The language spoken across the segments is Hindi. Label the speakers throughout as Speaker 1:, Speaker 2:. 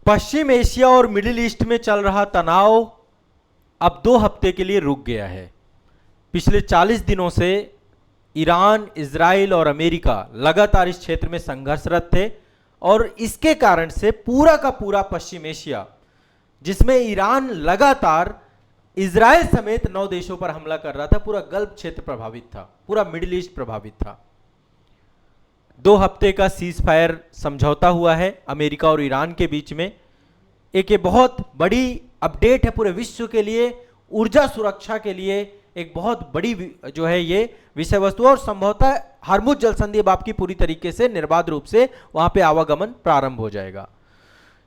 Speaker 1: पश्चिम एशिया और मिडिल ईस्ट में चल रहा तनाव अब 2 हफ्ते के लिए रुक गया है। पिछले 40 दिनों से ईरान, इजराइल और अमेरिका लगातार इस क्षेत्र में संघर्षरत थे और इसके कारण से पूरा का पूरा पश्चिम एशिया, जिसमें ईरान लगातार इजराइल समेत 9 देशों पर हमला कर रहा था, पूरा गल्फ क्षेत्र प्रभावित था, पूरा मिडिल ईस्ट प्रभावित था। 2 हफ्ते का सीज फायर समझौता हुआ है अमेरिका और ईरान के बीच में। ये बहुत बड़ी अपडेट है पूरे विश्व के लिए, ऊर्जा सुरक्षा के लिए एक बहुत बड़ी जो है ये विषय वस्तु है और संभवतः हरमुज जलसंधि अब आपकी पूरी तरीके से निर्बाध रूप से वहां पे आवागमन प्रारंभ हो जाएगा।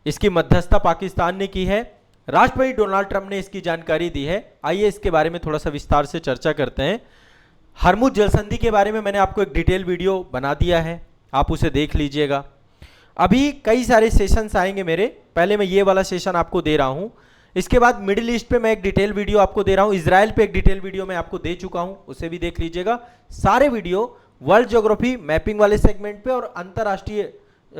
Speaker 1: इसकी मध्यस्थता पाकिस्तान ने की है, राष्ट्रपति डोनाल्ड ट्रंप ने इसकी जानकारी दी है। आइए इसके बारे में थोड़ा सा विस्तार से चर्चा करते हैं। हरमुज जलसंधि के बारे में मैंने आपको एक डिटेल वीडियो बना दिया है, आप उसे देख लीजिएगा। अभी कई सारे सेशंस आएंगे मेरे, पहले मैं ये वाला सेशन आपको दे रहा हूं, इसके बाद मिडिल ईस्ट पे मैं एक डिटेल वीडियो आपको दे रहा हूं, इजराइल पे एक डिटेल वीडियो मैं आपको दे चुका हूं, उसे भी देख लीजिएगा। सारे वीडियो वर्ल्ड ज्योग्राफी मैपिंग वाले सेगमेंट पे और अंतरराष्ट्रीय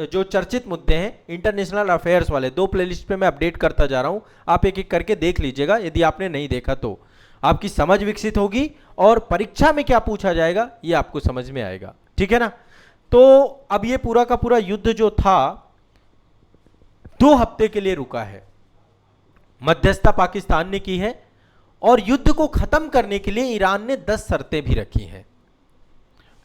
Speaker 1: जो चर्चित मुद्दे हैं इंटरनेशनल अफेयर्स वाले 2 प्लेलिस्ट पे मैं अपडेट करता जा रहा हूं, आप एक एक करके देख लीजिएगा। यदि आपने नहीं देखा तो आपकी समझ विकसित होगी और परीक्षा में क्या पूछा जाएगा ये आपको समझ में आएगा, ठीक है ना। तो अब ये पूरा का पूरा युद्ध जो था 2 हफ्ते के लिए रुका है, मध्यस्थता पाकिस्तान ने की है और युद्ध को खत्म करने के लिए ईरान ने 10 शर्तें भी रखी हैं।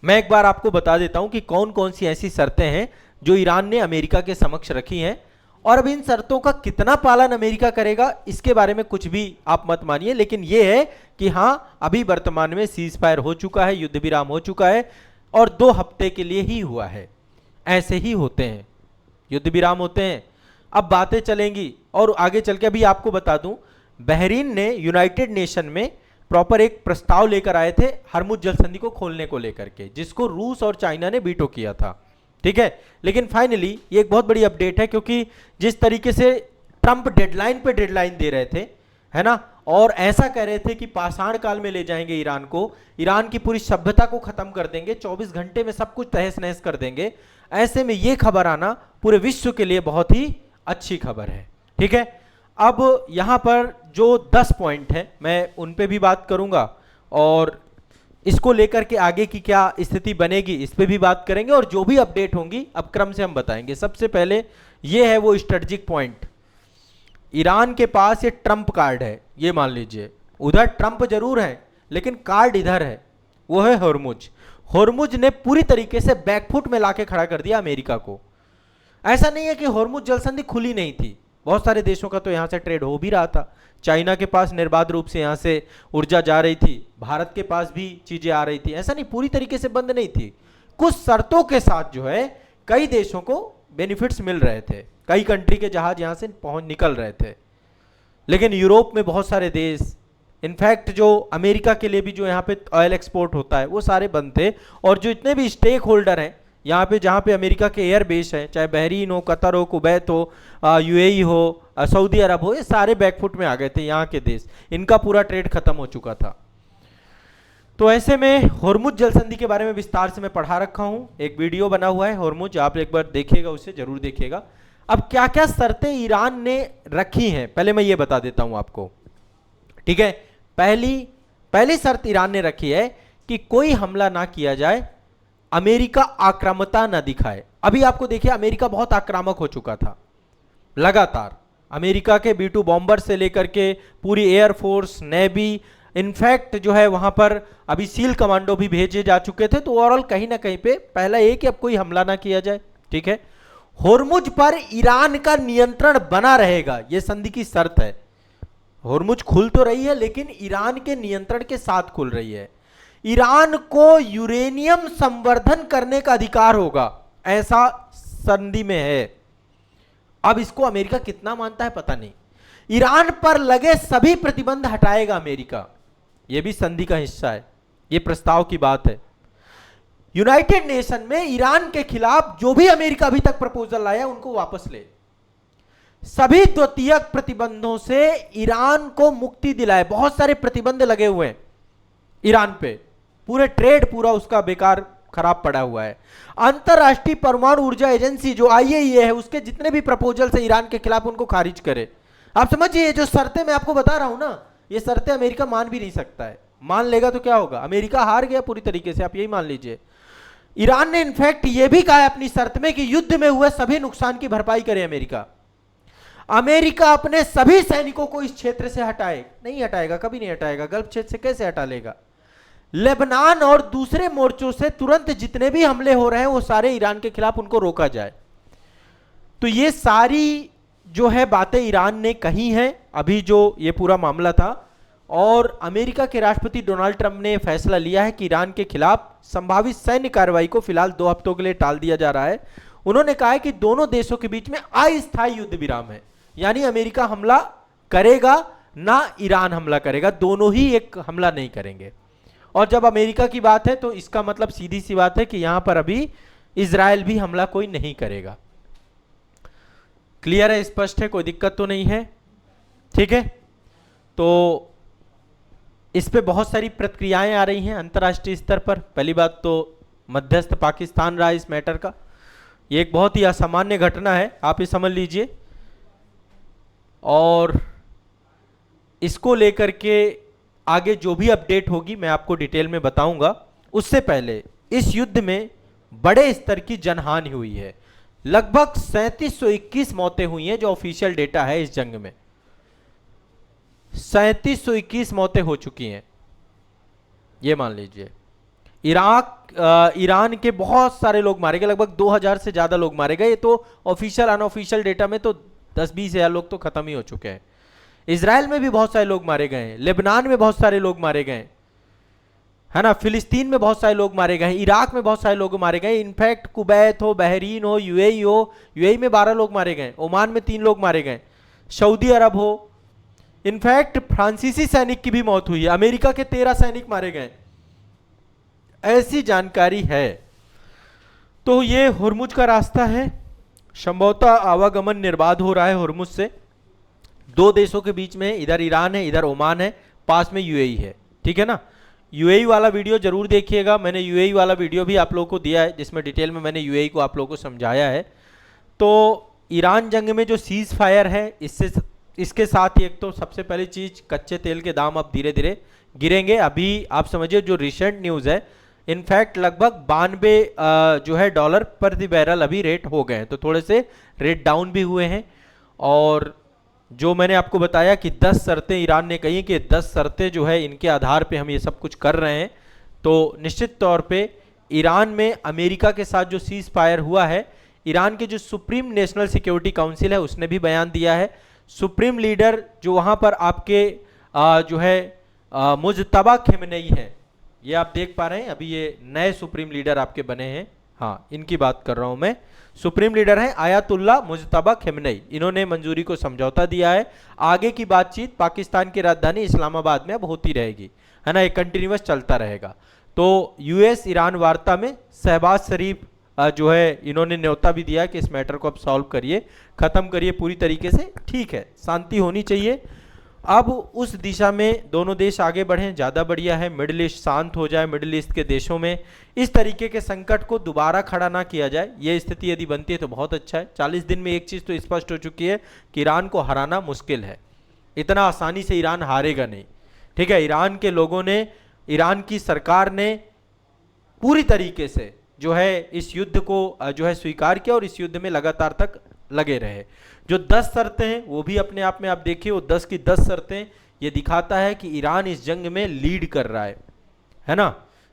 Speaker 1: मैं एक बार आपको बता देता हूं कि कौन कौन सी ऐसी शर्तें हैं जो ईरान ने अमेरिका के समक्ष रखी हैं और अब इन शर्तों का कितना पालन अमेरिका करेगा इसके बारे में कुछ भी आप मत मानिए, लेकिन यह है कि हां अभी वर्तमान में सीज फायर हो चुका है, युद्ध विराम हो चुका है और 2 हफ्ते के लिए ही हुआ है। ऐसे ही होते हैं, युद्ध विराम होते हैं, अब बातें चलेंगी और आगे चल के अभी आपको बता दूं, बहरीन ने यूनाइटेड नेशन में प्रॉपर एक प्रस्ताव लेकर आए थे हरमुज जलसंधि को खोलने को लेकर के, जिसको रूस और चाइना ने वीटो किया था, ठीक है। लेकिन फाइनली ये एक बहुत बड़ी अपडेट है, क्योंकि जिस तरीके से ट्रंप डेडलाइन पे डेडलाइन दे रहे थे, है ना, और ऐसा कह रहे थे कि पाषाण काल में ले जाएंगे ईरान को, ईरान की पूरी सभ्यता को खत्म कर देंगे, 24 घंटे में सब कुछ तहस नहस कर देंगे, ऐसे में ये खबर आना पूरे विश्व के लिए बहुत ही अच्छी खबर है, ठीक है। अब यहां पर जो 10 पॉइंट है मैं उन पे भी बात करूंगा और इसको लेकर के आगे की क्या स्थिति बनेगी इस पे भी बात करेंगे और जो भी अपडेट होंगी अब क्रम से हम बताएंगे। सबसे पहले ये है वो स्ट्रेटेजिक पॉइंट, ईरान के पास ये ट्रंप कार्ड है, ये मान लीजिए, उधर ट्रंप जरूर है लेकिन कार्ड इधर है, वो है हॉर्मुज। हॉर्मुज ने पूरी तरीके से बैकफुट में लाके खड़ा कर दिया अमेरिका को। ऐसा नहीं है कि हॉर्मुज जलसंधि खुली नहीं थी, बहुत सारे देशों का तो यहां से ट्रेड हो भी रहा था, चाइना के पास निर्बाध रूप से यहां से ऊर्जा जा रही थी, भारत के पास भी चीजें आ रही थी, ऐसा नहीं पूरी तरीके से बंद नहीं थी, कुछ शर्तों के साथ जो है कई देशों को बेनिफिट्स मिल रहे थे, कई कंट्री के जहाज यहां से पहुंच निकल रहे थे। लेकिन यूरोप में बहुत सारे देश, इनफैक्ट जो अमेरिका के लिए भी जो यहाँ पे ऑयल एक्सपोर्ट होता है वो सारे बंद थे और जो इतने भी स्टेक होल्डर हैं यहाँ पे, जहाँ पे अमेरिका के एयर बेस हैं, चाहे बहरीन हो, कतर हो, कुवैत हो, यूएई हो, सऊदी अरब हो, ये सारे बैकफुट में आ गए थे यहाँ के देश, इनका पूरा ट्रेड खत्म हो चुका था। तो ऐसे में हॉर्मुज जलसंधि के बारे में विस्तार से मैं पढ़ा रखा हूँ, एक वीडियो बना हुआ है हॉर्मुज, आप एक बार देखिएगा, उसे जरूर देखिएगा। अब क्या क्या शर्तें ईरान ने रखी हैं पहले मैं ये बता देता हूँ आपको, ठीक है। पहली शर्त ईरान ने रखी है कि कोई हमला ना किया जाए, अमेरिका आक्रामकता न दिखाए। अभी आपको देखिए अमेरिका बहुत आक्रामक हो चुका था, लगातार अमेरिका के B-2 बॉम्बर से लेकर के पूरी एयरफोर्स, नेवी, इनफैक्ट जो है वहां पर अभी सील कमांडो भी भेजे जा चुके थे। तो ओवरऑल कहीं ना कहीं पे पहला ये कि अब कोई हमला ना किया जाए, ठीक है। हॉर्मुज पर ईरान का नियंत्रण बना रहेगा, यह संधि की शर्त है। हॉर्मुज खुल तो रही है लेकिन ईरान के नियंत्रण के साथ खुल रही है। ईरान को यूरेनियम संवर्धन करने का अधिकार होगा, ऐसा संधि में है। अब इसको अमेरिका कितना मानता है पता नहीं। ईरान पर लगे सभी प्रतिबंध हटाएगा अमेरिका, यह भी संधि का हिस्सा है, यह प्रस्ताव की बात है। यूनाइटेड नेशन में ईरान के खिलाफ जो भी अमेरिका अभी तक प्रपोजल लाया उनको वापस ले, सभी द्वितीयक प्रतिबंधों से ईरान को मुक्ति दिलाए। बहुत सारे प्रतिबंध लगे हुए हैं ईरान पे, पूरे ट्रेड पूरा उसका बेकार खराब पड़ा हुआ है। अंतरराष्ट्रीय परमाणु ऊर्जा एजेंसी जो आईएईए है, उसके जितने भी प्रपोजल है ईरान के खिलाफ उनको खारिज करे। आप समझिए, जो शर्तें मैं आपको बता रहा हूं ना, ये शर्तें अमेरिका मान भी नहीं सकता है। मान लेगा तो क्या होगा, अमेरिका हार गया पूरी तरीके से, आप यही मान लीजिए। ईरान ने इनफैक्ट ये भी कहा है अपनी शर्त में कि युद्ध में हुए सभी नुकसान की भरपाई करे अमेरिका। अमेरिका अपने सभी सैनिकों को इस क्षेत्र से हटाए, नहीं हटाएगा, कभी नहीं हटाएगा। गल्फ क्षेत्र से कैसे हटा लेगा? लेबनान और दूसरे मोर्चों से तुरंत जितने भी हमले हो रहे हैं वो सारे ईरान के खिलाफ उनको रोका जाए। तो ये सारी जो है बातें ईरान ने कही हैं अभी जो ये पूरा मामला था। और अमेरिका के राष्ट्रपति डोनाल्ड ट्रंप ने फैसला लिया है कि ईरान के खिलाफ संभावित सैन्य कार्रवाई को फिलहाल 2 हफ्तों के लिए टाल दिया जा रहा है। उन्होंने कहा है कि दोनों देशों के बीच में अस्थायी युद्ध विराम है, यानी अमेरिका हमला करेगा ना ईरान हमला करेगा, दोनों ही एक हमला नहीं करेंगे। और जब अमेरिका की बात है तो इसका मतलब सीधी सी बात है कि यहां पर अभी इजराइल भी हमला कोई नहीं करेगा। क्लियर है, स्पष्ट है, कोई दिक्कत तो नहीं है? ठीक है, तो इस पे बहुत सारी प्रतिक्रियाएं आ रही हैं अंतर्राष्ट्रीय स्तर पर। पहली बात तो मध्यस्थ पाकिस्तान रहा इस मैटर का, ये एक बहुत ही असामान्य घटना है, आप ये समझ लीजिए। और इसको लेकर के आगे जो भी अपडेट होगी मैं आपको डिटेल में बताऊंगा। उससे पहले इस युद्ध में बड़े स्तर की जनहानि हुई है, लगभग 3721 मौतें हुई हैं जो ऑफिशियल डेटा है। इस जंग में 3721 मौतें हो चुकी हैं, ये मान लीजिए। ईरान के बहुत सारे लोग मारे गए, लगभग 2000 से ज्यादा लोग मारे गए। ये तो ऑफिशियल अनऑफिशियल डेटा में तो 10-20 हजार लोग तो खत्म ही हो चुके हैं। इजराइल में भी बहुत सारे लोग मारे गए हैं, लेबनान में बहुत सारे लोग मारे गए है ना, फिलिस्तीन में बहुत सारे लोग मारे गए हैं, इराक में बहुत सारे लोग मारे गए। इनफैक्ट कुवैत हो, बहरीन हो, यूएई हो, यूएई में 12 लोग मारे गए, ओमान में 3 लोग मारे गए, सऊदी अरब हो, इनफैक्ट फ्रांसीसी सैनिक की भी मौत हुई है, अमेरिका के 13 सैनिक मारे गए, ऐसी जानकारी है। तो ये हुर्मुज का रास्ता है, संभवतः आवागमन निर्बाध हो रहा है हुर्मुज से। 2 देशों के बीच में, इधर ईरान है, इधर ओमान है, पास में यूएई है, ठीक है ना। यूएई वाला वीडियो जरूर देखिएगा, मैंने यूएई वाला वीडियो भी आप लोगों को दिया है जिसमें डिटेल में मैंने यूएई को आप लोगों को समझाया है। तो ईरान जंग में जो सीज फायर है, इसके साथ ही एक तो सबसे पहली चीज, कच्चे तेल के दाम अब धीरे धीरे गिरेंगे। अभी आप समझिए जो रिसेंट न्यूज़ है, इनफैक्ट लगभग 92 जो है डॉलर प्रति बैरल अभी रेट हो गए हैं, तो थोड़े से रेट डाउन भी हुए हैं। और जो मैंने आपको बताया कि 10 शर्तें ईरान ने कही कि 10 शर्तें जो है इनके आधार पे हम ये सब कुछ कर रहे हैं। तो निश्चित तौर पे ईरान में अमेरिका के साथ जो सीज फायर हुआ है, ईरान के जो सुप्रीम नेशनल सिक्योरिटी काउंसिल है उसने भी बयान दिया है। सुप्रीम लीडर जो वहाँ पर आपके जो है मुज्तबा खमेनेई है, ये आप देख पा रहे हैं, अभी ये नए सुप्रीम लीडर आपके बने हैं, हाँ इनकी बात कर रहा हूं मैं। सुप्रीम लीडर है आयतुल्ला मुज्तबा खमेनेई, इन्होंने मंजूरी को समझौता दिया है। आगे की बातचीत पाकिस्तान की राजधानी इस्लामाबाद में अब होती रहेगी, है ना, ये कंटिन्यूअस चलता रहेगा। तो यूएस ईरान वार्ता में शहबाज शरीफ जो है इन्होंने न्योता भी दिया कि इस मैटर को अब सॉल्व करिए, खत्म करिए पूरी तरीके से, ठीक है, शांति होनी चाहिए। अब उस दिशा में दोनों देश आगे बढ़ें, ज़्यादा बढ़िया है। मिडिल ईस्ट शांत हो जाए, मिडिल ईस्ट के देशों में इस तरीके के संकट को दोबारा खड़ा ना किया जाए, ये स्थिति यदि बनती है तो बहुत अच्छा है। 40 दिन में एक चीज़ तो स्पष्ट हो चुकी है कि ईरान को हराना मुश्किल है, इतना आसानी से ईरान हारेगा नहीं, ठीक है। ईरान के लोगों ने, ईरान की सरकार ने पूरी तरीके से जो है इस युद्ध को जो है स्वीकार किया और इस युद्ध में लगातार तक लगे रहे। जो 10 शर्तें हैं वो भी अपने आप में आप देखिए, वो 10 की 10 शर्तें, ये दिखाता है कि ईरान इस जंग में लीड कर रहा है ना।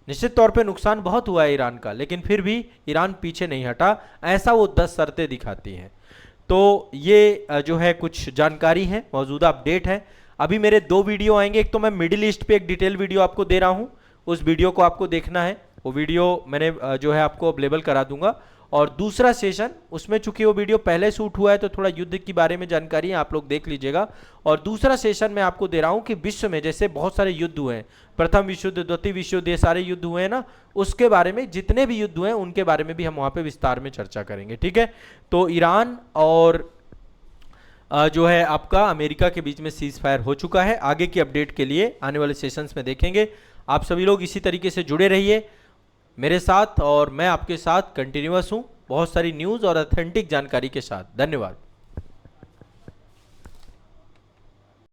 Speaker 1: निश्चित तौर पे नुकसान बहुत हुआ है ईरान का, लेकिन फिर भी ईरान पीछे नहीं हटा, ऐसा वो 10 शर्तें दिखाती हैं। तो ये जो है कुछ जानकारी है, मौजूदा अपडेट है। अभी मेरे 2 वीडियो आएंगे, एक तो मैं मिडिल ईस्ट पे एक डिटेल वीडियो आपको दे रहा हूँ, उस वीडियो को आपको देखना है, वो वीडियो मैंने जो है आपको अवेलेबल करा दूंगा। और दूसरा सेशन, उसमें चूंकि वो वीडियो पहले शूट हुआ है तो थोड़ा युद्ध के बारे में जानकारी है, आप लोग देख लीजिएगा। और दूसरा सेशन मैं आपको दे रहा हूं कि विश्व में जैसे बहुत सारे युद्ध हुए हैं, प्रथम विश्व युद्ध, द्वितीय विश्व युद्ध, ये सारे युद्ध हुए हैं ना, उसके बारे में, जितने भी युद्ध हुए हैं उनके बारे में भी हम वहां पे विस्तार में चर्चा करेंगे, ठीक है। तो ईरान और जो है आपका अमेरिका के बीच में सीज फायर हो चुका है। आगे की अपडेट के लिए आने वाले सेशंस में देखेंगे। आप सभी लोग इसी तरीके से जुड़े रहिए। मेरे साथ और मैं आपके साथ कंटिन्यूअस हूँ बहुत सारी न्यूज़ और ऑथेंटिक जानकारी के साथ। धन्यवाद।